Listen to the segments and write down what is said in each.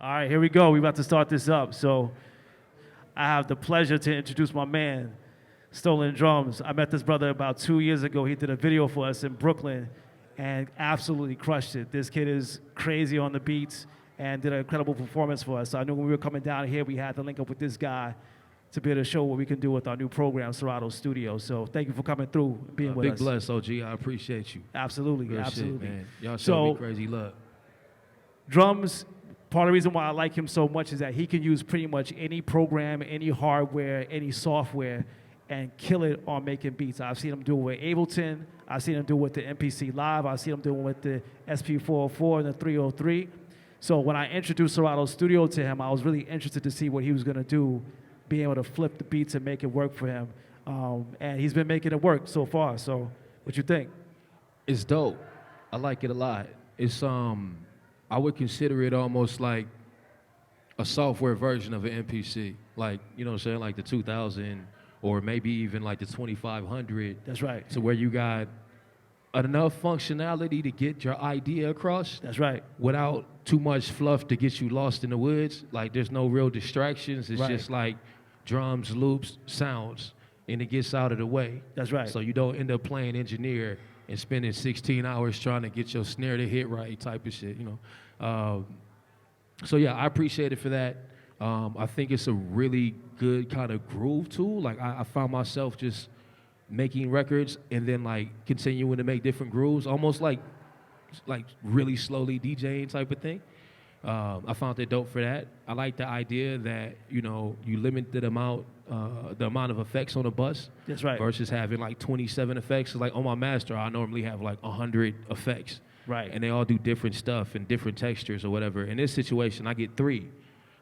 All right, here we go. We're about to start this up. So I have the pleasure to introduce my man, Stolen Drums. I met this brother about 2 years ago. He did a video for us in Brooklyn and absolutely crushed it. This kid is crazy on the beats and did an incredible performance for us. So I knew when we were coming down here, we had to link up with this guy to be able to show what we can do with our new program, Serato Studio. So thank you for coming through and being with us. Big bless, OG. I appreciate you. Absolutely, Real absolutely. Shit, man. Y'all show me crazy love. Drums, part of the reason why I like him so much is that he can use pretty much any program, any hardware, any software, and kill it on making beats. I've seen him do it with Ableton. I've seen him do it with the MPC Live. I've seen him do it with the SP404 and the 303. So when I introduced Serato Studio to him, I was really interested to see what he was going to do, being able to flip the beats and make it work for him. And he's been making it work so far. So what you think? It's dope. I like it a lot. It's I would consider it almost like a software version of an MPC. Like, you know what I'm saying, like the 2000 or maybe even like the 2500. That's right. So where you got enough functionality to get your idea across. That's right. Without too much fluff to get you lost in the woods. Like there's no real distractions. It's right. just like drums, loops, sounds, and it gets out of the way. That's right. So you don't end up playing engineer and spending 16 hours trying to get your snare to hit right type of shit, you know. So yeah, I appreciate it for that. I think it's a really good kind of groove tool. Like I found myself just making records and then like continuing to make different grooves, almost like really slowly DJing type of thing. I found it dope for that. I like the idea that, you know, you limit the amount of effects on a bus. That's right. Versus having like 27 effects. Like on my master, I normally have like 100 effects. Right. And they all do different stuff and different textures or whatever. In this situation, I get 3.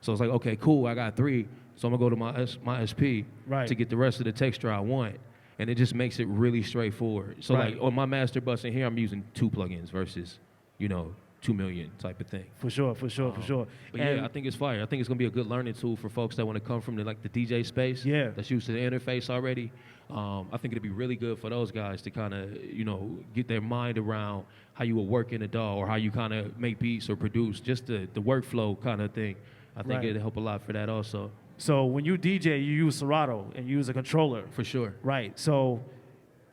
So it's like, okay, cool, I got 3. So I'm gonna go to my SP to get the rest of the texture I want. And it just makes it really straightforward. So like on my master bus in here, I'm using 2 plugins versus, you know, 2 million type of thing. For sure, for sure, for sure. But yeah, I think it's fire. I think it's gonna be a good learning tool for folks that want to come from the DJ space. Yeah. That's used to the interface already. I think it'd be really good for those guys to kind of, you know, get their mind around how you would work in a DAW or how you kind of make beats or produce, just the workflow kind of thing. I think it'd help a lot for that also. So when you DJ, you use Serato and you use a controller. For sure. Right. So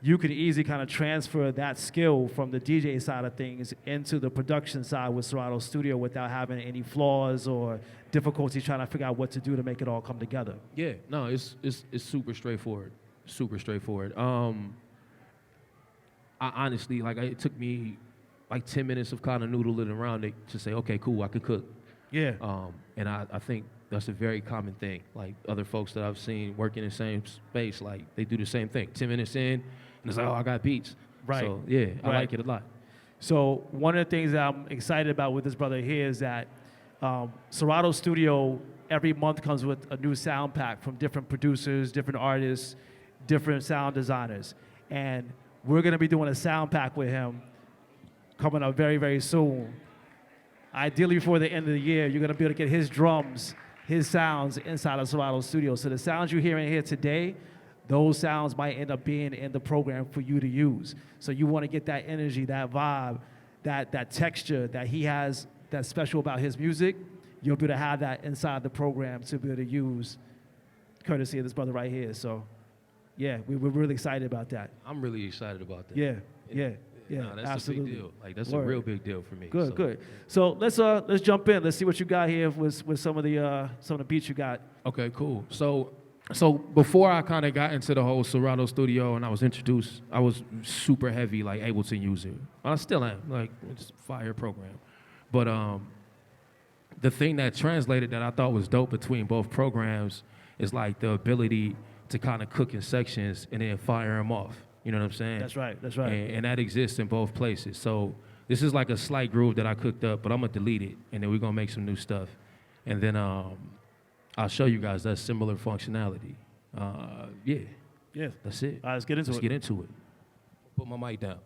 you could easily kind of transfer that skill from the DJ side of things into the production side with Serato Studio without having any flaws or difficulty trying to figure out what to do to make it all come together. Yeah. No, it's super straightforward. Super straightforward. I honestly, like, it took me like 10 minutes of kind of noodling around it to say, okay, cool, I could cook. Yeah. And I think that's a very common thing. Like other folks that I've seen work in the same space, like they do the same thing. 10 minutes in, and it's like, oh, I got beats. Right. So yeah, I like it a lot. So one of the things that I'm excited about with this brother here is that Serato Studio every month comes with a new sound pack from different producers, different artists, different sound designers. And we're gonna be doing a sound pack with him coming up very, very soon. Ideally before the end of the year, you're gonna be able to get his drums, his sounds inside of Serato Studio. So the sounds you're hearing here today, those sounds might end up being in the program for you to use. So you wanna get that energy, that vibe, that texture that he has that's special about his music, you'll be able to have that inside the program to be able to use, courtesy of this brother right here. So yeah, we're really excited about that. I'm really excited about that. Yeah. No, that's absolutely. a big deal. Like that's Word. a real big deal for me. Good, good. So let's jump in. Let's see what you got here with some of the beats you got. Okay, cool. So before I kind of got into the whole Serato Studio and I was introduced, I was super heavy like Ableton user. I still am. Like it's a fire program. But the thing that translated that I thought was dope between both programs is like the ability to kind of cook in sections and then fire them off. You know what I'm saying? That's right, that's right. And that exists in both places. So this is like a slight groove that I cooked up, but I'm gonna delete it, and then we're gonna make some new stuff. And then I'll show you guys that similar functionality. Yeah. That's it. All right, let's get into it. Let's get into it. Put my mic down.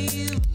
STLNDRMS.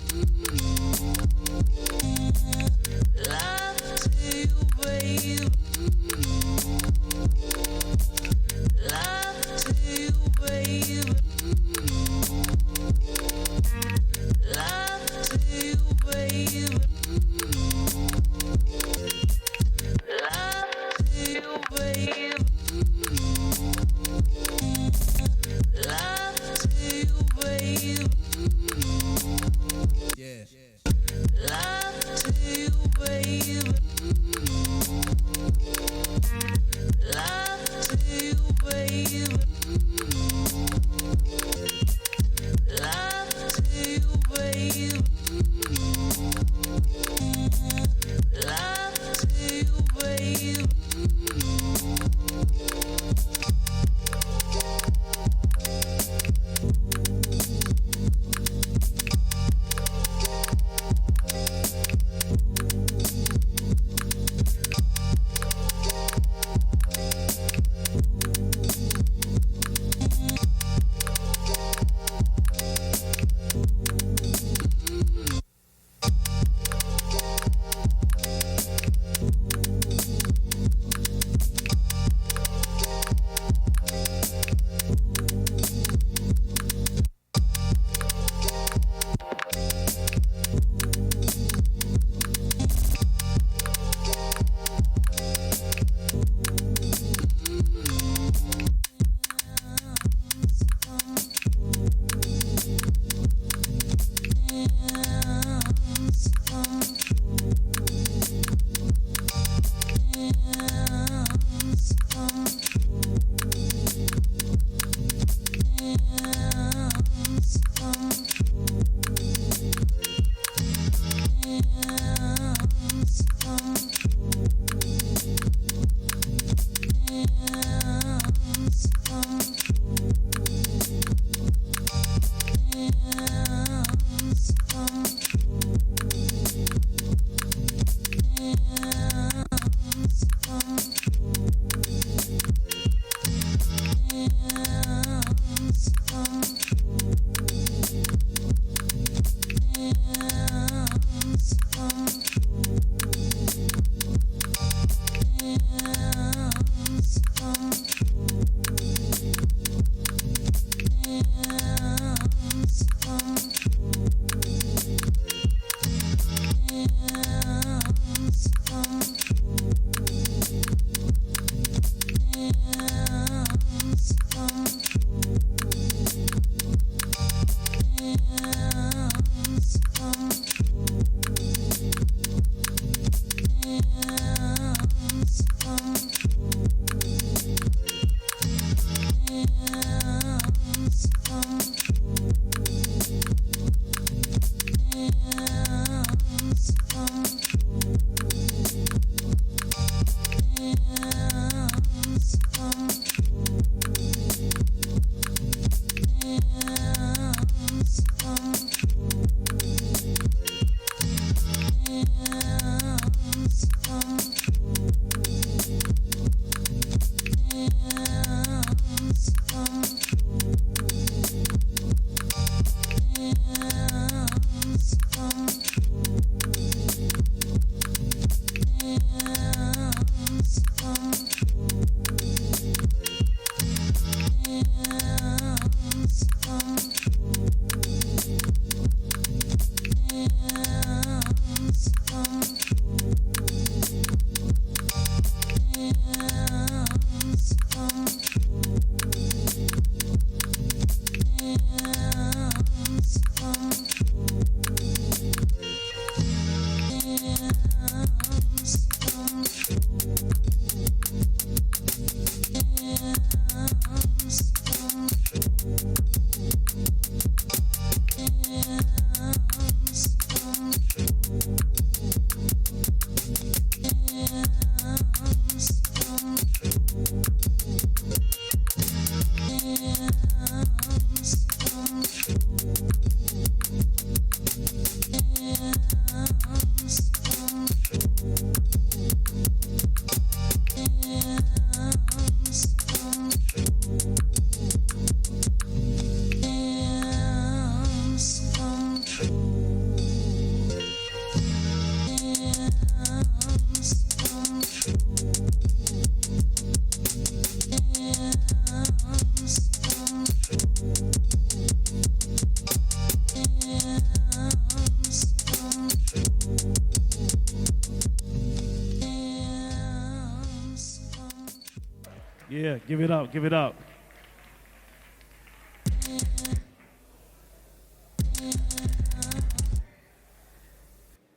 Yeah, give it up, give it up.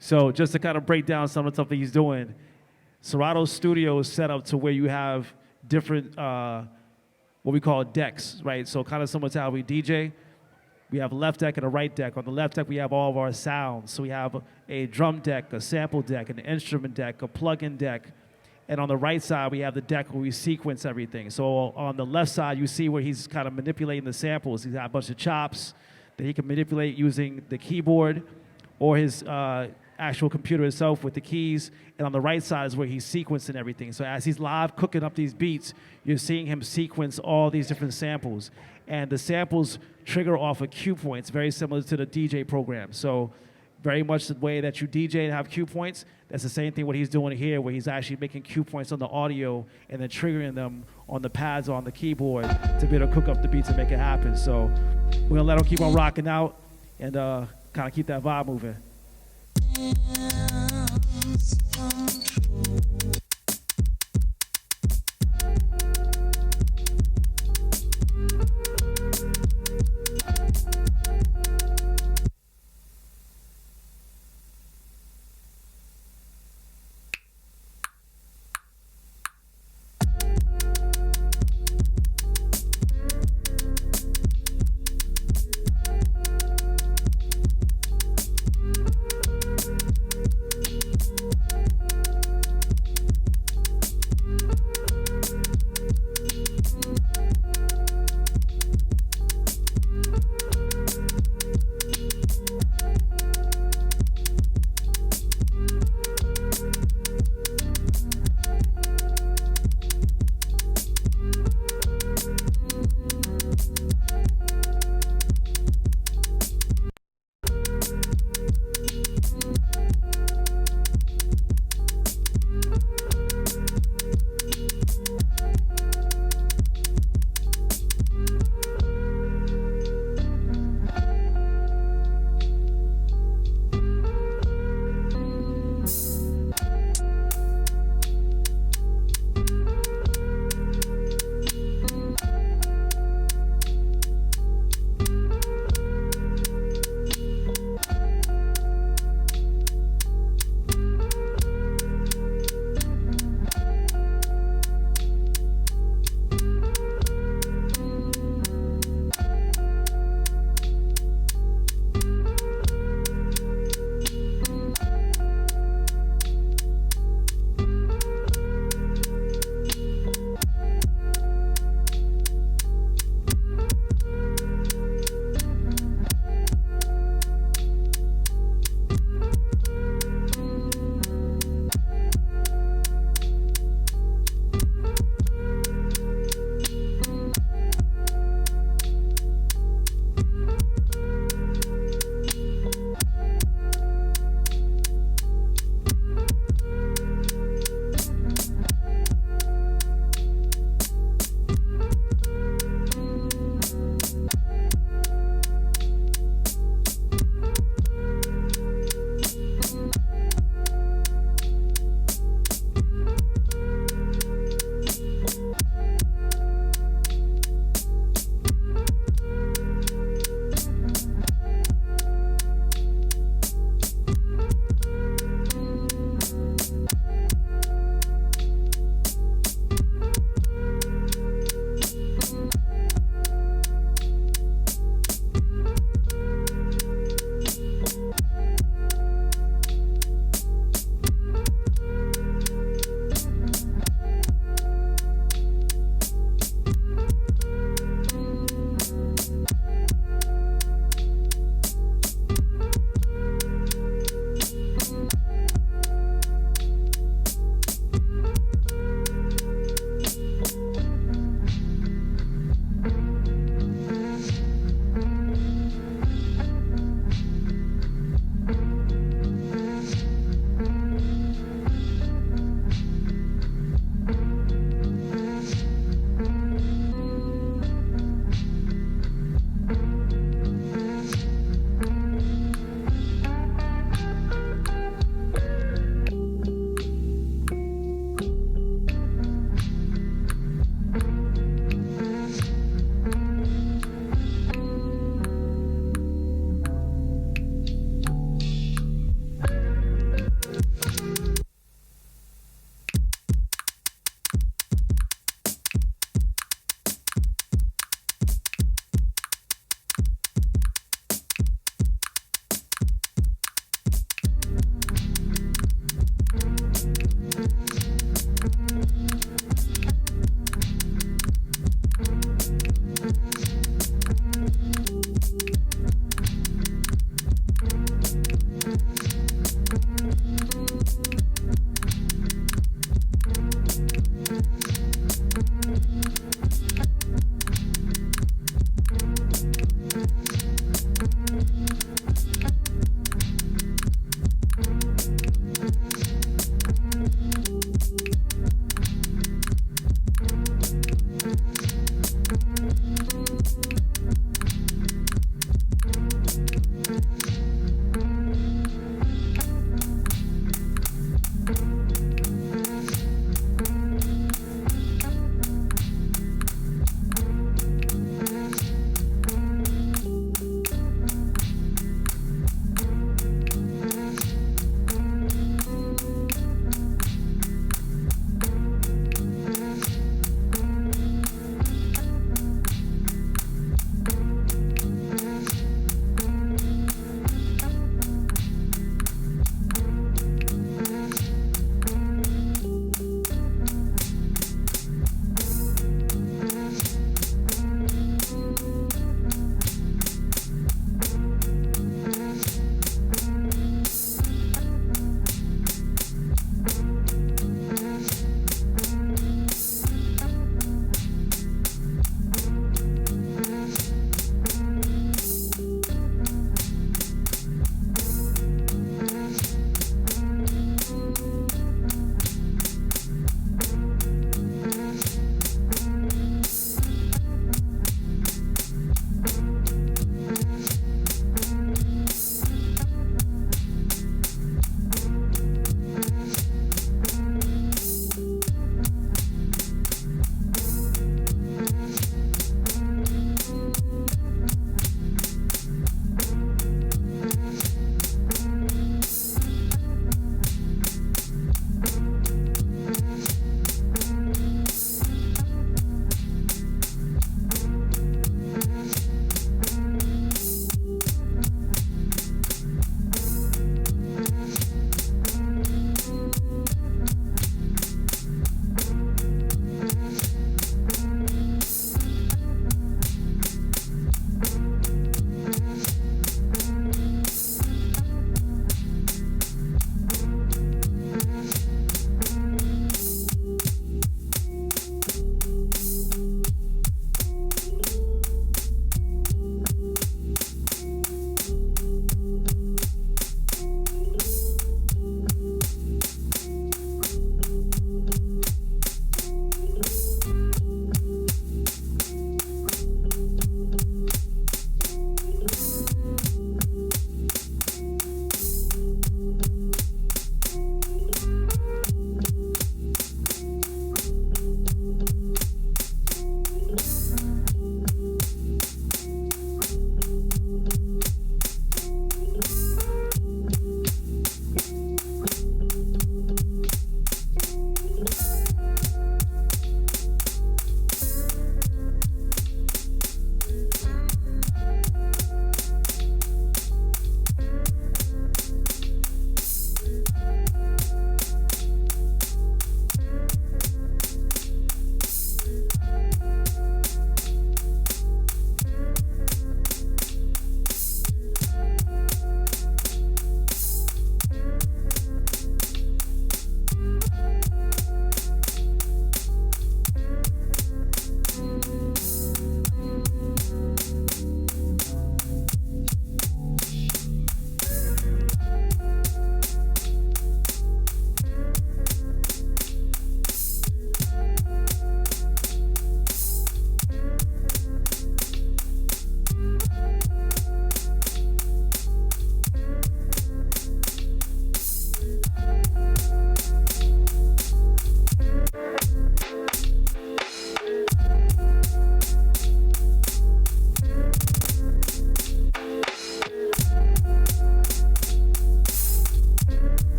So just to kind of break down some of the stuff that he's doing, Serato Studio is set up to where you have different, what we call decks, right? So kind of similar to how we DJ. We have a left deck and a right deck. On the left deck, we have all of our sounds. So we have a drum deck, a sample deck, an instrument deck, a plug-in deck. And on the right side, we have the deck where we sequence everything. So on the left side, you see where he's kind of manipulating the samples. He's got a bunch of chops that he can manipulate using the keyboard or his actual computer itself with the keys. And on the right side is where he's sequencing everything. So as he's live cooking up these beats, you're seeing him sequence all these different samples. And the samples trigger off of cue points, very similar to the DJ program. So very much the way that you DJ and have cue points, that's the same thing what he's doing here, where he's actually making cue points on the audio and then triggering them on the pads on the keyboard to be able to cook up the beats and make it happen. So we're gonna let him keep on rocking out and kind of keep that vibe moving.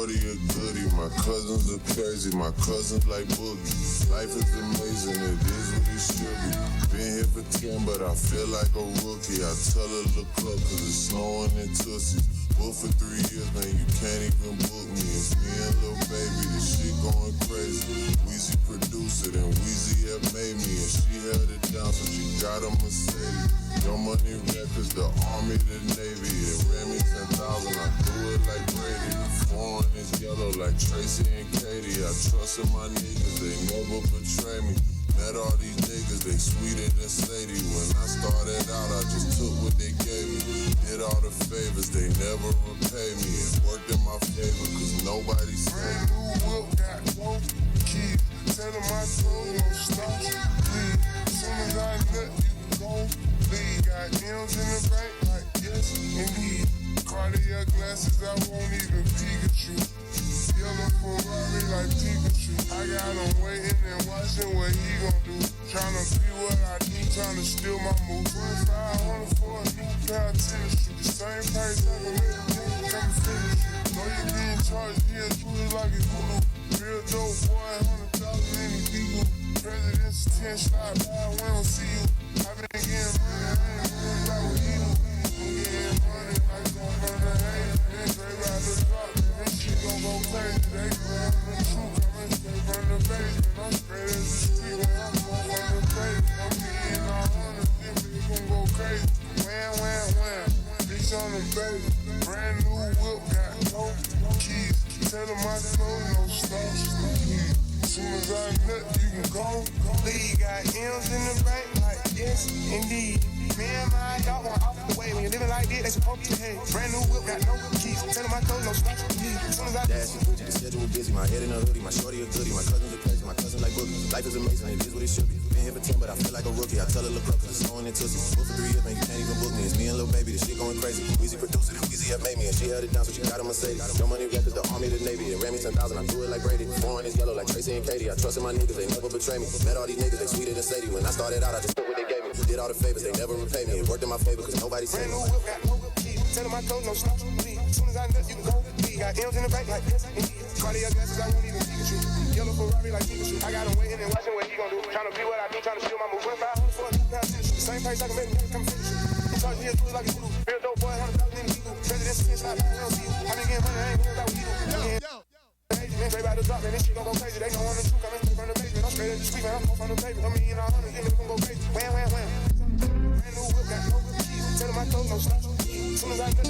shorty a goodie. My cousins are crazy, my cousins like boogie. Life is amazing, it is what it should be. Been here for 10, but I feel like a rookie. I tell her look up, cause it's snowing in Tussies. Booked for 3 years, man, you can't even book me. It's me and Lil Baby, this shit going crazy. Weezy produced it, and Weezy had made me, and she held it down, so she got a Mercedes. Your Money Records, the Army, the Navy. It ran me 10,000, I do it like Brady. Foreign is yellow like Tracy and Katie. I trust in my niggas, they never betray me. Met all these niggas, they sweeter than Sadie. When I started out, I just took what they gave me. Did all the favors, they never repay me. It worked in my favor, cause nobody saved me. Brand new whip, got no keys. Tell them my clothes no stop, please. As soon as I nut, you can go leave. Got M's in the bank, like yes, indeed. Cartier glasses, I won't even Pikachu. Yellow Ferrari like Pikachu. I got him waiting and watching what he gon' do. Tryna be what I do, tryna steal my move. 2500 for a new pair of tennis shoes. The same price I can make a nigga come finish you. Know you being charged here, truly like it's voodoo. Real dope boy, 100,000 any people. President's 10 slide by, we don't see you. I been getting money, I ain't worried about what he do. I'm getting money like going on the hay. Then straight out the drop, and this shit gon' go crazy. They grab the truth, coming straight from the basement. I'm straight as the street when I'm going from the basement. I'm getting all hundreds, then we gon' go crazy. Wham, wham, wham, bitch on the baby. Brand new whip, got no keys. Tell them my clothes no stops, please. Soon as I nut, you can go leave. Got M's in the bank, like yes, indeed. Me and my dog going off the way. When you're living like this, they supposed to behave. Brand new whip, got no keys. Tell them my clothes no stops, please. Soon as I Dash and Gucci, the schedule busy. My head in a hoodie, my shorty a goodie. My cousins are crazy, my cousin like boogie. Life is amazing, it is what it should be. Been here for 10, but I feel like a rookie. I tell her look up, cause it's snowing in Tussies. Booked for 3 years, man, you can't even book me. It's me and Lil Baby, this shit going crazy. Weezy produced it, and Weezy had made me, and she held it down, so she got a Mercedes. Your Money Records, the Army, the Navy. It ran me 10,000, I do it like Brady. Foreign is yellow like Tracy and Katie. I trust in my niggas, they never betray me. Met all these niggas, they sweeter than Sadie. When I started out, I just took what they gave me. Did all the favors, they never repay me. It worked in my favor, cause nobody saved me. Brand new whip, got no keys. Tell them my clothes no stops, please. As soon as I nut, you can go leave. Got M's in the bank, like yes, indeed. Cartier glasses, I won't even Pikachu. Yellow Ferrari like Pikachu. I got him waiting and watching what he gon' do. Tryna be what I do, tryna steal my move. 2500 for a new pair of tennis shoes. The same price I can make a nigga come finish you. I'm charging here, truly like it's voodoo. Real dope boy, 100,000 any people. President's 10 slide by, we don't see you. I been getting money, I ain't worried about what he do. Then straight out the drop, man, this shit gon' go crazy. They know I'm the truth, coming straight from the basement. I'm straight at the street, man, I'm going from the pavement. I'm eating all hundreds, then we gon' go crazy. Wham, wham, wham. Brand new whip, got no keys. Tell them my clothes no stops. As soon as I nut,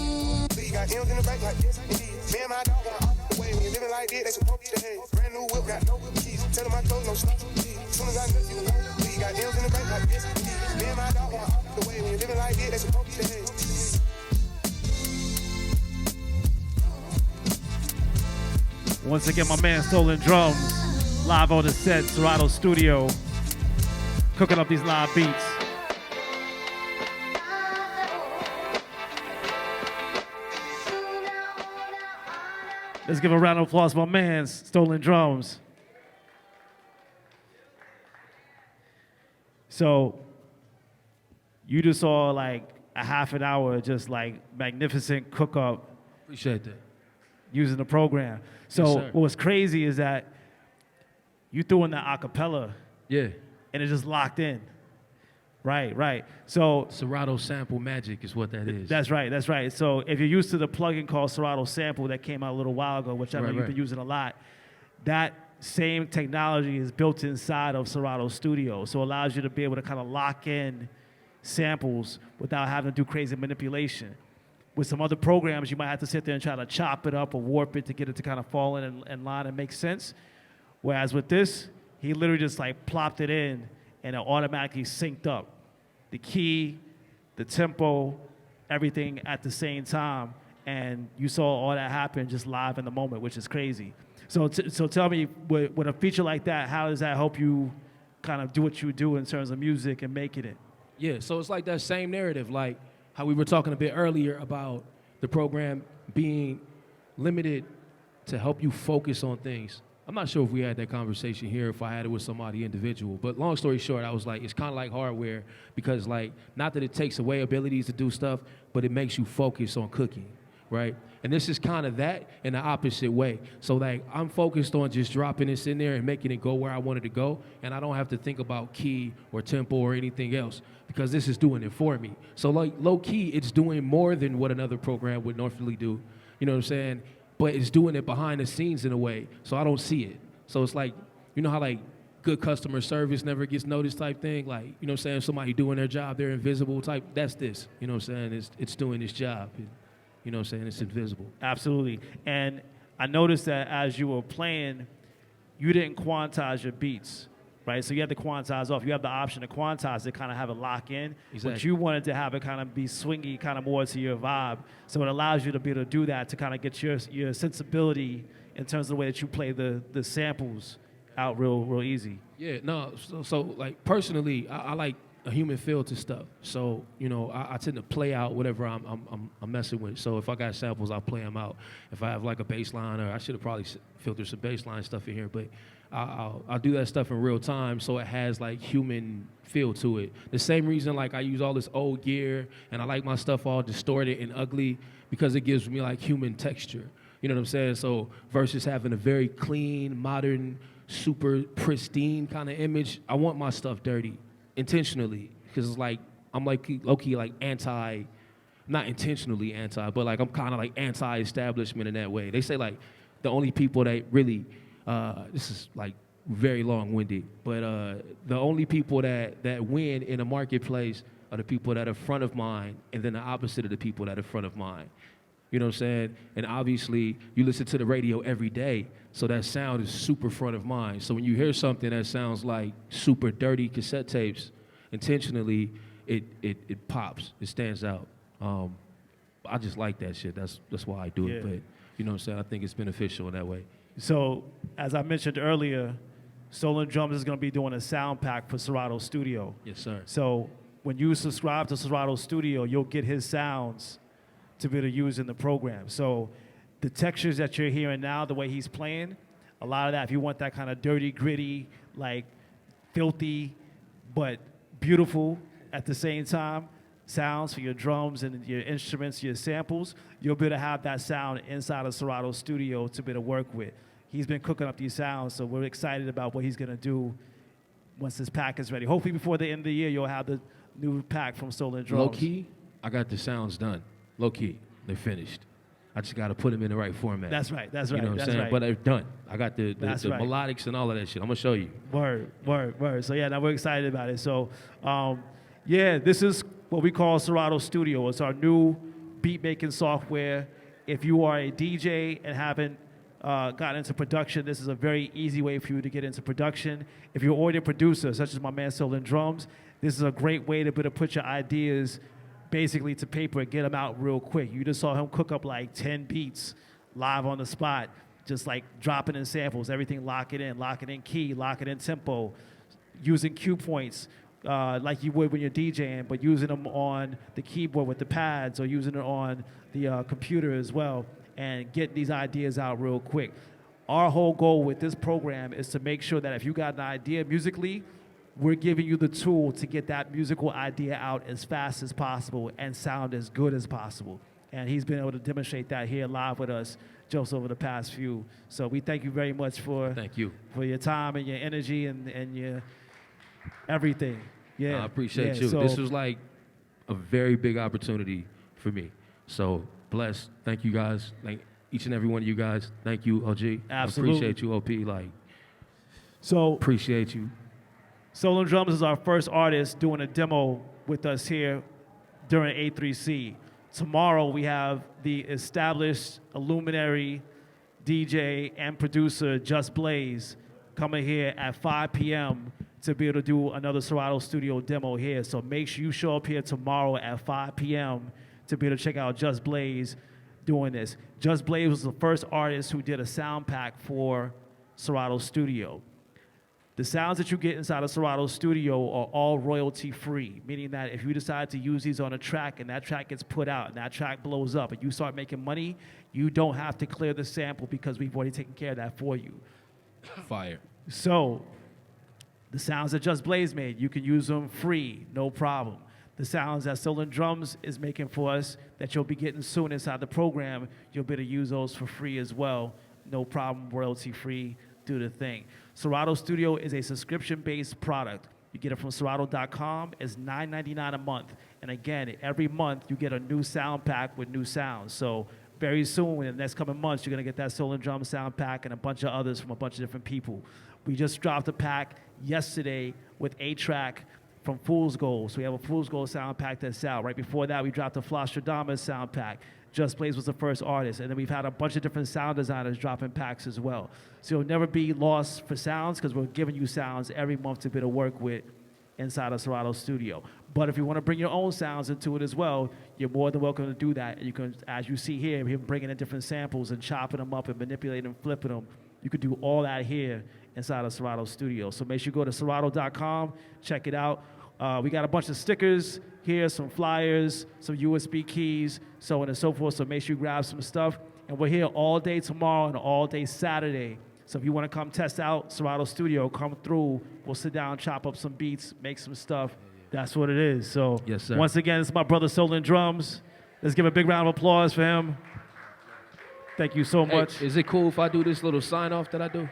leave. Got M's in the bank, like yes, indeed. Me and my dog going off the way. When you're living like this, they supposed to behave. Brand new whip, got no keys. Tell them my clothes no stops. As soon as I nut, you can go leave. Got M's in the bank, like yes, indeed. Me and my dog going off the way. When you're living like this, they supposed to behave. Once again, my man Stolen Drums, live on the set, Serato Studio, cooking up these live beats. Let's give a round of applause to my man Stolen Drums. So, you just saw like a half an hour, just like magnificent cook up. Appreciate that. Using the program. So Yes, what was crazy is that you threw in that acapella Yeah. and it just locked in. Right. So Serato sample magic is what that is. that's right. So if you're used to the plugin called Serato Sample that came out a little while ago, which I know you've been using a lot, that same technology is built inside of Serato Studio. So it allows you to be able to kind of lock in samples without having to do crazy manipulation. With some other programs, you might have to sit there and try to chop it up or warp it to get it to kind of fall in line and make sense. Whereas with this, he literally just like plopped it in and it automatically synced up. The key, the tempo, everything at the same time. And you saw all that happen just live in the moment, which is crazy. So tell me, with a feature like that, how does that help you kind of do what you do in terms of music and making it? Yeah, so it's like that same narrative, like how we were talking a bit earlier about the program being limited to help you focus on things. I'm not sure if we had that conversation here, if I had it with somebody individual, but long story short, I was like, it's kind of like hardware because like, not that it takes away abilities to do stuff, but it makes you focus on cooking. right? And this is kind of that in the opposite way. So like I'm focused on just dropping this in there and making it go where I want it to go, and I don't have to think about key or tempo or anything else because this is doing it for me. So like low key, it's doing more than what another program would normally do. You know what I'm saying? But it's doing it behind the scenes in a way, so I don't see it. So it's like, you know how like good customer service never gets noticed type thing? Like, you know what I'm saying? Somebody doing their job, they're invisible type. That's this. You know what I'm saying? It's doing its job. You know what I'm saying? It's invisible. Absolutely. And I noticed that as you were playing, you didn't quantize your beats, right? So you have to quantize off. You have the option to quantize it, kind of have it lock in. Exactly. But you wanted to have it kind of be swingy, kind of more to your vibe. So it allows you to be able to do that, to kind of get your sensibility in terms of the way that you play the samples out real easy. Yeah, no, so like personally, I like a human feel to stuff. So, you know, I tend to play out whatever I'm messing with. So if I got samples, I'll play them out. If I have like a bass line, or I should have probably filtered some bass line stuff in here, but I'll do that stuff in real time so it has like human feel to it. The same reason like I use all this old gear and I like my stuff all distorted and ugly because it gives me like human texture. You know what I'm saying? So versus having a very clean, modern, super pristine kind of image, I want my stuff dirty intentionally because it's like I'm like low-key like anti, not intentionally anti, but like I'm kind of like anti-establishment in that way. They say like the only people that really this is like very long-winded, but the only people that win in a marketplace are the people that are front of mind, and then the opposite of the people that are front of mind. You know what I'm saying? And obviously, you listen to the radio every day, so that sound is super front of mind. So when you hear something that sounds like super dirty cassette tapes, intentionally, it pops. It stands out. I just like that shit. That's why I do it. But you know what I'm saying? I think it's beneficial in that way. So as I mentioned earlier, Stolen Drums is going to be doing a sound pack for Serato Studio. Yes, sir. So when you subscribe to Serato Studio, you'll get his sounds to be able to use in the program. So the textures that you're hearing now, the way he's playing, a lot of that, if you want that kind of dirty, gritty, like filthy, but beautiful at the same time, sounds for your drums and your instruments, your samples, you'll be able to have that sound inside of Serato Studio to be able to work with. He's been cooking up these sounds, so we're excited about what he's gonna do once this pack is ready. Hopefully before the end of the year, you'll have the new pack from Stolen Drums. Low key, I got the sounds done. Low key, they're finished. I just got to put them in the right format. That's right. You know what I'm saying? Right. But they're done. I got the Right. melodics and all of that shit. I'm going to show you. Word. So, yeah, now we're excited about it. So, yeah, this is what we call Serato Studio. It's our new beat-making software. If you are a DJ and haven't gotten into production, this is a very easy way for you to get into production. If you're already a producer, such as my man Stolen Drums, this is a great way to be able to put your ideas basically to paper and get them out real quick. You just saw him cook up like 10 beats live on the spot, just like dropping in samples, everything lock it in key, lock it in tempo, using cue points like you would when you're DJing, but using them on the keyboard with the pads or using it on the computer as well, and getting these ideas out real quick. Our whole goal with this program is to make sure that if you got an idea musically, we're giving you the tool to get that musical idea out as fast as possible and sound as good as possible. And he's been able to demonstrate that here live with us just over the past few. So we thank you very much for your time and your energy and your everything. Yeah, I appreciate you. So this was like a very big opportunity for me. So blessed. Thank you guys. Like each and every one of you guys. Thank you, OG. Absolutely. I appreciate you, OP. Like, so appreciate you. Stolen Drums is our first artist doing a demo with us here during A3C. Tomorrow we have the established luminary DJ and producer Just Blaze coming here at 5 p.m. to be able to do another Serato Studio demo here. So make sure you show up here tomorrow at 5 p.m. to be able to check out Just Blaze doing this. Just Blaze was the first artist who did a sound pack for Serato Studio. The sounds that you get inside of Serato Studio are all royalty-free, meaning that if you decide to use these on a track and that track gets put out and that track blows up and you start making money, you don't have to clear the sample because we've already taken care of that for you. Fire. So the sounds that Just Blaze made, you can use them free, no problem. the sounds that Stolen Drums is making for us that you'll be getting soon inside the program, you'll be able to use those for free as well. No problem, royalty free, do the thing. Serato Studio is a subscription-based product. You get it from Serato.com. It's $9.99 a month. And again, every month you get a new sound pack with new sounds. So very soon, in the next coming months, you're going to get that Stolen Drum sound pack and a bunch of others from a bunch of different people. We just dropped a pack yesterday with A-Track from Fool's Gold. So we have a Fool's Gold sound pack that's out. Right before that, we dropped a Flostradamus sound pack. Just Blaze was the first artist. And then we've had a bunch of different sound designers dropping packs as well. So you'll never be lost for sounds because we're giving you sounds every month to be able to work with inside of Serato Studio. But if you want to bring your own sounds into it as well, you're more than welcome to do that. And you can, as you see here, him bringing in different samples and chopping them up and manipulating them, flipping them. You could do all that here inside of Serato Studio. So make sure you go to Serato.com, check it out. We got a bunch of stickers here, some flyers, some USB keys, so on and so forth. So make sure you grab some stuff. And we're here all day tomorrow and all day Saturday. So if you want to come test out Serato Studio, come through. We'll sit down, chop up some beats, make some stuff. That's what it is. So yes, sir. Once again, it's my brother Stolen Drums. Let's give a big round of applause for him. Thank you so much. Is it cool if I do this little sign-off that I do?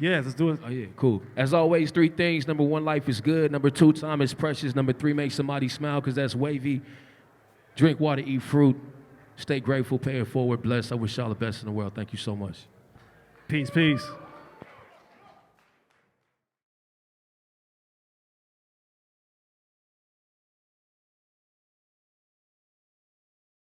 Yeah, let's do it. Oh, yeah, cool. As always, 3 things. Number 1, life is good. Number 2, time is precious. Number 3, make somebody smile because that's wavy. Drink water, eat fruit. Stay grateful, pay it forward, blessed. I wish y'all the best in the world. Thank you so much. Peace, peace.